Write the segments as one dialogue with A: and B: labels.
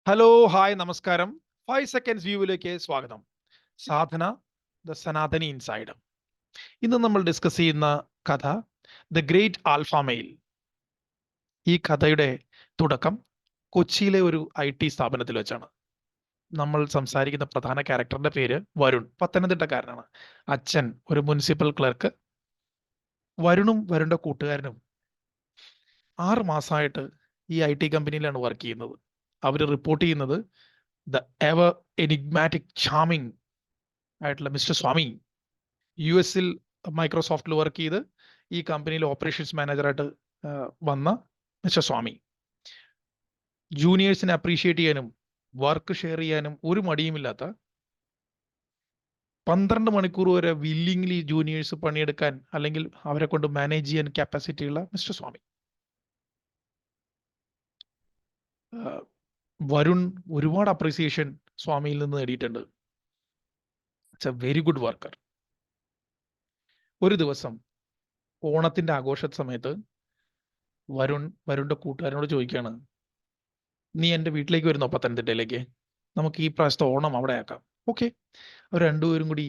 A: Hello, hi, നമസ്കാരം. 5 seconds വ്യൂവിലേക്ക് സ്വാഗതം. സാധന, the Sanatani inside. ഇന്ന് നമ്മൾ ഡിസ്കസ് ചെയ്യുന്ന കഥ ദ ഗ്രേറ്റ് ആൽഫ മെയിൽ. ഈ കഥയുടെ തുടക്കം കൊച്ചിയിലെ ഒരു IT സ്ഥാപനത്തിൽ വെച്ചാണ്. നമ്മൾ സംസാരിക്കുന്ന പ്രധാന ക്യാരക്ടറിന്റെ പേര് വരുൺ, പത്തനംതിട്ടക്കാരനാണ്. അച്ഛൻ ഒരു മുനിസിപ്പൽ ക്ലർക്ക്. വരുണും വരുണിന്റെ കൂട്ടുകാരനും 6 മാസമായിട്ട് ഈ IT കമ്പനിയിലാണ് വർക്ക് ചെയ്യുന്നത്. അവർ റിപ്പോർട്ട് ചെയ്യുന്നത് ദ എവർ എനിഗ്മാറ്റിക് ചാമിങ് ആയിട്ടുള്ള മിസ്റ്റർ സ്വാമി, US-ൽ മൈക്രോസോഫ്റ്റിൽ വർക്ക് ചെയ്ത് ഈ കമ്പനിയിൽ ഓപ്പറേഷൻസ് മാനേജറായിട്ട് വന്ന മിസ്റ്റർ സ്വാമി. ജൂനിയേഴ്സിനെ അപ്രീഷിയേറ്റ് ചെയ്യാനും വർക്ക് ഷെയർ ചെയ്യാനും ഒരു മടിയുമില്ലാത്ത, 12 മണിക്കൂർ വരെ വില്ലിംഗ്ലി ജൂനിയേഴ്സ് പണിയെടുക്കാൻ അല്ലെങ്കിൽ അവരെ കൊണ്ട് മാനേജ് ചെയ്യാൻ കപ്പാസിറ്റി ഉള്ള മിസ്റ്റർ സ്വാമി. വരുൺ ഒരുപാട് അപ്രീസിയേഷൻ സ്വാമിയിൽ നിന്ന് നേടിയിട്ടുണ്ട്. It's A very good worker. ഒരു ദിവസം ഓണത്തിന്റെ ആഘോഷ സമയത്ത് വരുണിന്റെ കൂട്ടുകാരനോട് ചോദിക്കുകയാണ്, നീ എൻ്റെ വീട്ടിലേക്ക് വരുന്നോ പത്തനംതിട്ടയിലേക്ക്? നമുക്ക് ഈ പ്രാവശ്യത്തെ ഓണം അവിടെ ആക്കാം. ഓക്കെ. അവർ രണ്ടുപേരും കൂടി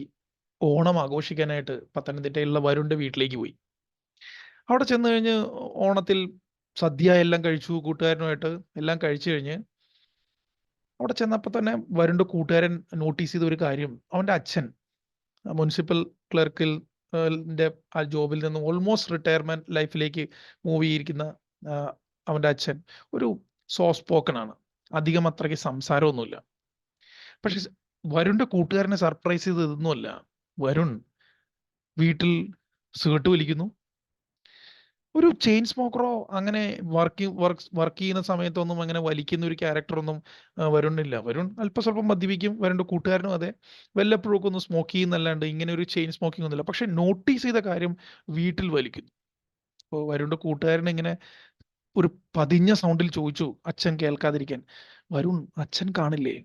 A: ഓണം ആഘോഷിക്കാനായിട്ട് പത്തനംതിട്ടയിലുള്ള വരുണിന്റെ വീട്ടിലേക്ക് പോയി. അവിടെ ചെന്ന് കഴിഞ്ഞ് ഓണത്തിൽ സദ്യ എല്ലാം കഴിച്ചു, കൂട്ടുകാരനുമായിട്ട് എല്ലാം കഴിച്ചു കഴിഞ്ഞ് അവിടെ ചെന്നപ്പോൾ തന്നെ വരുണിന്റെ കൂട്ടുകാരൻ നോട്ടീസ് ചെയ്ത ഒരു കാര്യം, അവൻ്റെ അച്ഛൻ മുനിസിപ്പൽ ക്ലർക്കിൽ ആ ജോബിൽ നിന്നും ഓൾമോസ്റ്റ് റിട്ടയർമെന്റ് ലൈഫിലേക്ക് മൂവ് ചെയ്തിരിക്കുന്ന അവൻ്റെ അച്ഛൻ ഒരു സോഫ്റ്റ് സ്പോക്കൺ ആണ്. അധികം അത്രയ്ക്ക് സംസാരമൊന്നുമില്ല. പക്ഷെ വരുണിന്റെ കൂട്ടുകാരനെ സർപ്രൈസ് ചെയ്ത് ഇതൊന്നുമല്ല. വരുൺ വീട്ടിൽ സിഗരറ്റ് വലിക്കുന്നു. ഒരു ചെയിൻ സ്മോക്കറോ അങ്ങനെ വർക്ക് ചെയ്യുന്ന സമയത്തൊന്നും അങ്ങനെ വലിക്കുന്ന ഒരു ക്യാരക്ടറൊന്നും വരുണില്ല. വരുൺ അല്പസ്വല്പം മദ്യപിക്കും. വരുണിന്റെ കൂട്ടുകാരനും അതെ, വല്ലപ്പോഴൊക്കെ ഒന്ന് സ്മോക്ക് ചെയ്യുന്നല്ലാണ്ട് ഇങ്ങനെ ഒരു ചെയിൻ സ്മോക്കിംഗ് ഒന്നുമില്ല. പക്ഷെ നോട്ടീസ് ചെയ്ത കാര്യം, വീട്ടിൽ വലിക്കുന്നു. അപ്പോൾ വരുണിന്റെ കൂട്ടുകാരൻ ഇങ്ങനെ ഒരു പതിഞ്ഞ സൗണ്ടിൽ ചോദിച്ചു, അച്ഛൻ കേൾക്കാതിരിക്കാൻ, വരുൺ അച്ഛൻ കാണില്ലേ?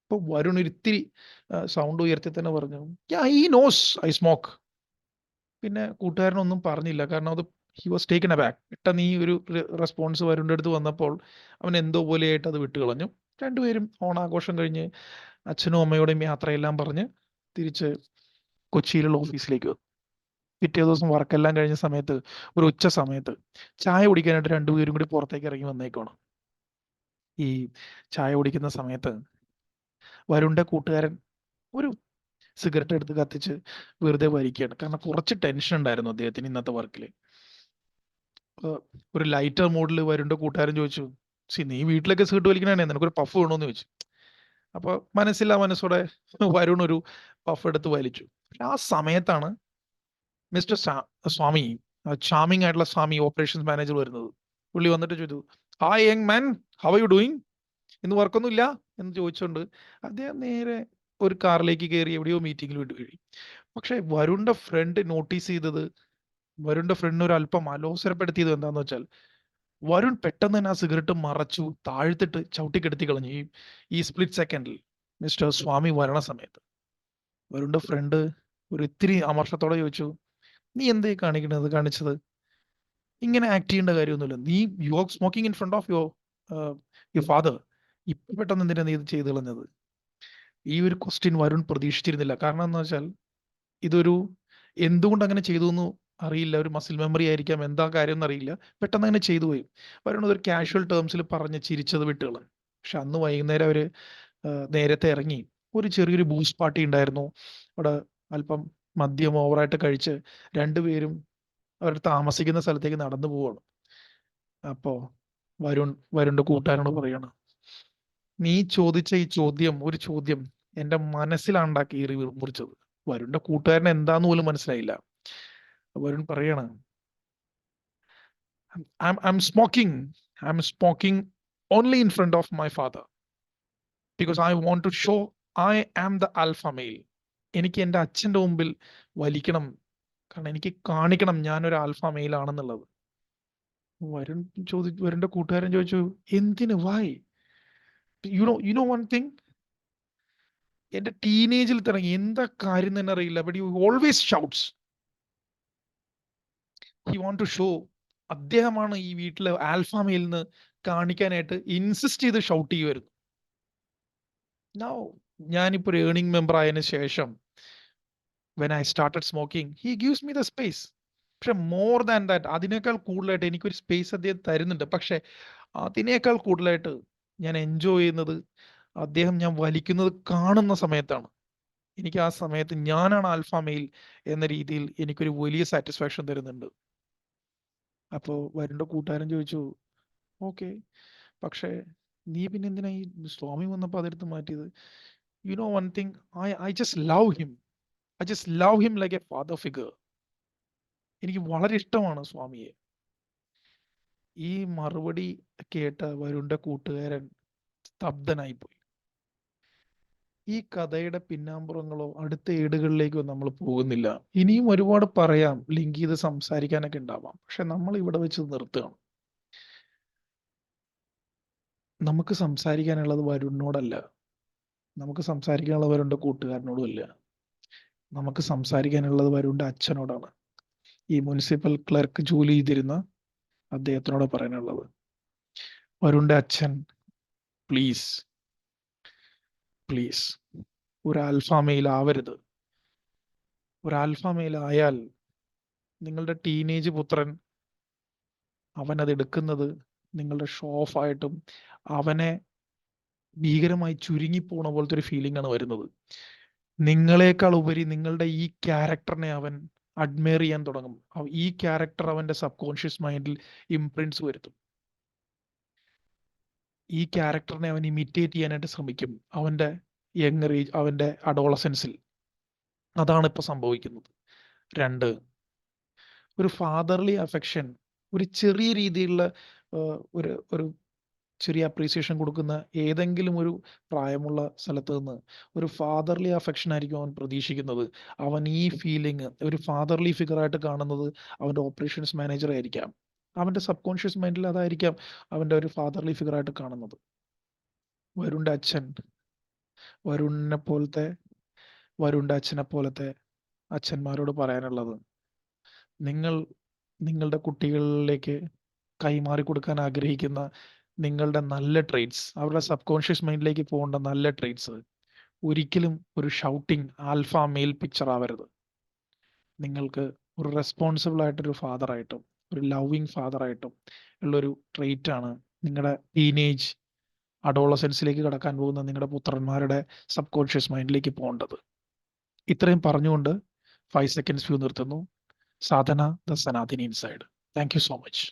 A: അപ്പോൾ വരുൺ ഒരിത്തിരി സൗണ്ട് ഉയർത്തി തന്നെ പറഞ്ഞു, ഈ നോസ് ഐ സ്മോക്ക്. പിന്നെ കൂട്ടുകാരനൊന്നും പറഞ്ഞില്ല, കാരണം അത് ഹി വാസ് ടേക്കൻ അബാക്ക്. പെട്ടെന്ന് ഈ ഒരു റെസ്പോൺസ് വരുണിന്റെ അടുത്ത് വന്നപ്പോൾ അവൻ എന്തോ പോലെയായിട്ട് അത് വിട്ടുകളഞ്ഞു. രണ്ടുപേരും ഓണാഘോഷം കഴിഞ്ഞ് അച്ഛനും അമ്മയോടെയും യാത്രയെല്ലാം പറഞ്ഞ് തിരിച്ച് കൊച്ചിയിലുള്ള ഓഫീസിലേക്ക് വന്നു. പിറ്റേ ദിവസം വർക്കെല്ലാം കഴിഞ്ഞ സമയത്ത് ഒരു ഉച്ച സമയത്ത് ചായ കുടിക്കാനായിട്ട് രണ്ടുപേരും കൂടി പുറത്തേക്ക് ഇറങ്ങി വന്നേക്കാണ്. ഈ ചായ കുടിക്കുന്ന സമയത്ത് വരുണിന്റെ കൂട്ടുകാരൻ ഒരു സിഗരറ്റ് എടുത്ത് കത്തിച്ച് വെറുതെ വലിക്കുകയാണ്. കാരണം കുറച്ച് ടെൻഷൻ ഉണ്ടായിരുന്നു അദ്ദേഹത്തിന് ഇന്നത്തെ വർക്കിൽ. ഒരു ലൈറ്റർ മോഡിൽ വരുണിന്റെ കൂട്ടുകാരൻ ചോദിച്ചു, നീ വീട്ടിലൊക്കെ സിഗരറ്റ് വലിക്കണേ, നിനക്കൊരു പഫ് വേണോന്ന് ചോദിച്ചു. അപ്പൊ മനസ്സില്ലാ മനസ്സോടെ വരുൺ ഒരു പഫ് എടുത്ത് വലിച്ചു. ആ സമയത്താണ് മിസ്റ്റർ സ്വാമി, ചാമിങ് ആയിട്ടുള്ള സ്വാമി, ഓപ്പറേഷൻസ് മാനേജർ വരുന്നത്. പുള്ളി വന്നിട്ട് ചോദിച്ചു, hi young man, how are you doing? ഇന്ന് വർക്കൊന്നും ഇല്ല എന്ന് ചോദിച്ചുകൊണ്ട് അദ്ദേഹം നേരെ ഒരു കാറിലേക്ക് കയറി എവിടെയോ മീറ്റിംഗിൽ വിട്ടുകഴിയും. പക്ഷെ വരുണിന്റെ ഫ്രണ്ട് നോട്ടീസ് ചെയ്തത്, വരുണിന്റെ ഫ്രണ്ടിനെ ഒരു അല്പം അലോസരപ്പെടുത്തിയത് എന്താന്ന് വെച്ചാൽ, വരുൺ പെട്ടെന്ന് തന്നെ ആ സിഗരറ്റ് മറച്ചു താഴ്ത്തിട്ട് ചവിട്ടിക്കെടുത്തി കളഞ്ഞു. ഈ സ്പ്ലിറ്റ് സെക്കൻഡിൽ മിസ്റ്റർ സ്വാമി വരണ സമയത്ത് വരുണിന്റെ ഫ്രണ്ട് ഒരു ഇത്തിരി അമർഷത്തോടെ ചോദിച്ചു, നീ എന്തേ കാണിച്ചത്? ഇങ്ങനെ ആക്ട് ചെയ്യേണ്ട കാര്യമൊന്നുമില്ല. നീ you are smoking in front of your father. ഇപ്പൊ പെട്ടെന്ന് എന്തിനാ നീ ഇത് ചെയ്തു കളഞ്ഞത്? ഈ ഒരു ക്വസ്റ്റ്യൻ വരുൺ പ്രതീക്ഷിച്ചിരുന്നില്ല. കാരണം എന്ന് വെച്ചാൽ ഇതൊരു, എന്തുകൊണ്ട് അങ്ങനെ ചെയ്തു എന്ന് അറിയില്ല, ഒരു മസിൽ മെമ്മറി ആയിരിക്കാം, എന്താ കാര്യം എന്നറിയില്ല, പെട്ടെന്ന് അങ്ങനെ ചെയ്തു പോയി. വരുൺ ഒരു കാഷ്വൽ ടേംസിൽ പറഞ്ഞ് ചിരിച്ചത് വിട്ടുകളഞ്ഞു. പക്ഷെ അന്ന് വൈകുന്നേരം അവര് നേരത്തെ ഇറങ്ങി. ഒരു ചെറിയൊരു ബൂസ്റ്റ് പാർട്ടി ഉണ്ടായിരുന്നു അവിടെ. അല്പം മദ്യം ഓവറായിട്ട് കഴിച്ച് രണ്ടുപേരും അവർ താമസിക്കുന്ന സ്ഥലത്തേക്ക് നടന്നു പോവാണ്. അപ്പോ വരുണിന്റെ കൂട്ടുകാരനോട് പറയാണ്, നീ ചോദിച്ച ഈ ചോദ്യം, ഒരു ചോദ്യം എന്റെ മനസ്സിലാണ്ടാ കീറി മുറിച്ചത്. വരുണിന്റെ കൂട്ടുകാരന് എന്താന്ന് പോലും മനസ്സിലായില്ല. വരുൺ പറയാണ്, I'm smoking only in front of my father because I want to show I am the alpha male. എനിക്ക് എൻ്റെ അച്ഛൻ്റെ മുമ്പിൽ വലിക്കണം, കാരണം എനിക്ക് കാണിക്കണം ഞാനൊരു ആൽഫ മെയിൽ ആണെന്നുള്ളത്. വരുണിന്റെ കൂട്ടുകാരൻ ചോദിച്ചു, എന്തിന്? Why? You know one thing, എന്റെ ടീനേജിൽ തുടങ്ങി എന്താ കാര്യം തന്നെ അറിയില്ല, but you always shouts. He want to show, അദ്ദേഹമാണ് ഈ വീട്ടിലെ ആൽഫ മെയിൽ എന്ന് കാണിക്കാനായിട്ട് ഇൻസിസ്റ്റ് ചെയ്ത് ഷൗട്ട് ചെയ്യുമായിരുന്നു. നൗ ഞാനിപ്പോ ഒരു ഏർണിംഗ് മെമ്പർ ആയതിനു ശേഷം when I started smoking he gives me the space. പക്ഷെ മോർ ദാൻ ദാറ്റ്, അതിനേക്കാൾ കൂടുതലായിട്ട് എനിക്കൊരു സ്പേസ് അദ്ദേഹം തരുന്നുണ്ട്. പക്ഷെ അതിനേക്കാൾ കൂടുതലായിട്ട് ഞാൻ എൻജോയ് ചെയ്യുന്നത് അദ്ദേഹം ഞാൻ വലിക്കുന്നത് കാണുന്ന സമയത്താണ്. എനിക്ക് ആ സമയത്ത് ഞാനാണ് ആൽഫ മെയിൽ എന്ന രീതിയിൽ എനിക്കൊരു വലിയ സാറ്റിസ്ഫാക്ഷൻ തരുന്നുണ്ട്. അപ്പോൾ വരുണ്ട കൂട്ടുകാരൻ ചോദിച്ചു, ഓക്കെ, പക്ഷേ നീ പിന്നെ എന്തിനാ ഈ സ്വാമി വന്നപ്പോൾ അതെടുത്ത് മാറ്റിയത്? U know one thing, I just love him. I just love him like A father figure. എനിക്ക് വളരെ ഇഷ്ടമാണ് സ്വാമിയെ. ഈ മറുപടി കേട്ട വരുണ്ട കൂട്ടുകാരൻ സ്തബ്ധനായിപ്പോയി. ഈ കഥയുടെ പിന്നാമ്പുറങ്ങളോ അടുത്ത ഏടുകളിലേക്കോ നമ്മൾ പോകുന്നില്ല. ഇനിയും ഒരുപാട് പറയാം, ലിങ്ക് ചെയ്ത് സംസാരിക്കാനൊക്കെ ഉണ്ടാവാം. പക്ഷെ നമ്മൾ ഇവിടെ വെച്ച് നിർത്തുകയാണ്. നമുക്ക് സംസാരിക്കാനുള്ളത് വരുണിനോടല്ല, നമുക്ക് സംസാരിക്കാനുള്ളത് വരുണിന്റെ കൂട്ടുകാരനോടും അല്ല. നമുക്ക് സംസാരിക്കാനുള്ളത് വരുണിന്റെ അച്ഛനോടാണ്. ഈ മുനിസിപ്പൽ ക്ലർക്ക് ജോലി ചെയ്തിരുന്ന അദ്ദേഹത്തിനോട് പറയാനുള്ളത്, വരുണിന്റെ അച്ഛൻ, പ്ലീസ് പ്ലീസ് ഒരു ആൽഫ മെയിൽ ആവരുത്. ഒരു ആൽഫ മെയിൽ ആയാൽ നിങ്ങളുടെ ടീനേജ് പുത്രൻ അവൻ അത് എടുക്കുന്നത് നിങ്ങളുടെ ഷോ ഓഫ് ആയിട്ടും അവനെ ഭീകരമായി ചുരുങ്ങിപ്പോണ പോലത്തെ ഒരു ഫീലിംഗ് ആണ് വരുന്നത്. നിങ്ങളെക്കാൾ ഉപരി നിങ്ങളുടെ ഈ ക്യാരക്ടറിനെ അവൻ അഡ്മയർ ചെയ്യാൻ തുടങ്ങും. ഈ ക്യാരക്ടർ അവന്റെ സബ് കോൺഷ്യസ് മൈൻഡിൽ ഇംപ്രിന്റ്സ് വരുത്തും. ഈ ക്യാരക്ടറിനെ അവൻ ഇമിറ്റേറ്റ് ചെയ്യാനായിട്ട് ശ്രമിക്കും അവന്റെ യങ് ഏജ്, അവന്റെ അഡോളസൻസിൽ. അതാണ് ഇപ്പൊ സംഭവിക്കുന്നത്. 2, ഒരു ഫാദർലി അഫെക്ഷൻ, ഒരു ചെറിയ രീതിയിലുള്ള ഒരു ഒരു ചെറിയ അപ്രീസിയേഷൻ കൊടുക്കുന്ന ഏതെങ്കിലും ഒരു പ്രായമുള്ള സ്ഥലത്ത് നിന്ന് ഒരു ഫാദർലി അഫെക്ഷൻ ആയിരിക്കും അവൻ പ്രതീക്ഷിക്കുന്നത്. അവൻ ഈ ഫീലിംഗ് ഒരു ഫാദർലി ഫിഗർ ആയിട്ട് കാണുന്നത് അവന്റെ ഓപ്പറേഷൻസ് മാനേജർ ആയിരിക്കാം. അവന്റെ സബ് കോൺഷ്യസ് മൈൻഡിൽ അതായിരിക്കാം അവന്റെ ഒരു ഫാദർലി ഫിഗർ ആയിട്ട് കാണുന്നത്. വരുണിന്റെ അച്ഛൻ, വരുണിനെ പോലത്തെ വരുണിന്റെ അച്ഛനെ പോലത്തെ അച്ഛന്മാരോട് പറയാനുള്ളത്, നിങ്ങൾ നിങ്ങളുടെ കുട്ടികളിലേക്ക് കൈമാറി കൊടുക്കാൻ ആഗ്രഹിക്കുന്ന നിങ്ങളുടെ നല്ല ട്രെയ്റ്റ്സ്, അവരുടെ സബ് കോൺഷ്യസ് മൈൻഡിലേക്ക് പോകേണ്ട നല്ല ട്രെയ്റ്റ്സ് ഒരിക്കലും ഒരു ഷൗട്ടിങ് ആൽഫ മെയിൽ പിക്ചർ ആവരുത്. നിങ്ങൾക്ക് ഒരു റെസ്പോൺസിബിൾ ആയിട്ടൊരു ഫാദറായിട്ടും ഒരു ലവിങ് ഫാദറായിട്ടും ഉള്ളൊരു ട്രെയ്റ്റ് ആണ് നിങ്ങളുടെ ടീനേജ് അഡോളസൻസിലേക്ക് കടക്കാൻ പോകുന്ന നിങ്ങളുടെ പുത്രന്മാരുടെ സബ് കോൺഷ്യസ് മൈൻഡിലേക്ക് പോകേണ്ടത്. ഇത്രയും പറഞ്ഞുകൊണ്ട് 5 seconds വ്യൂ നിർത്തുന്നു. Sadhana the Sanatani inside. Thank you so much.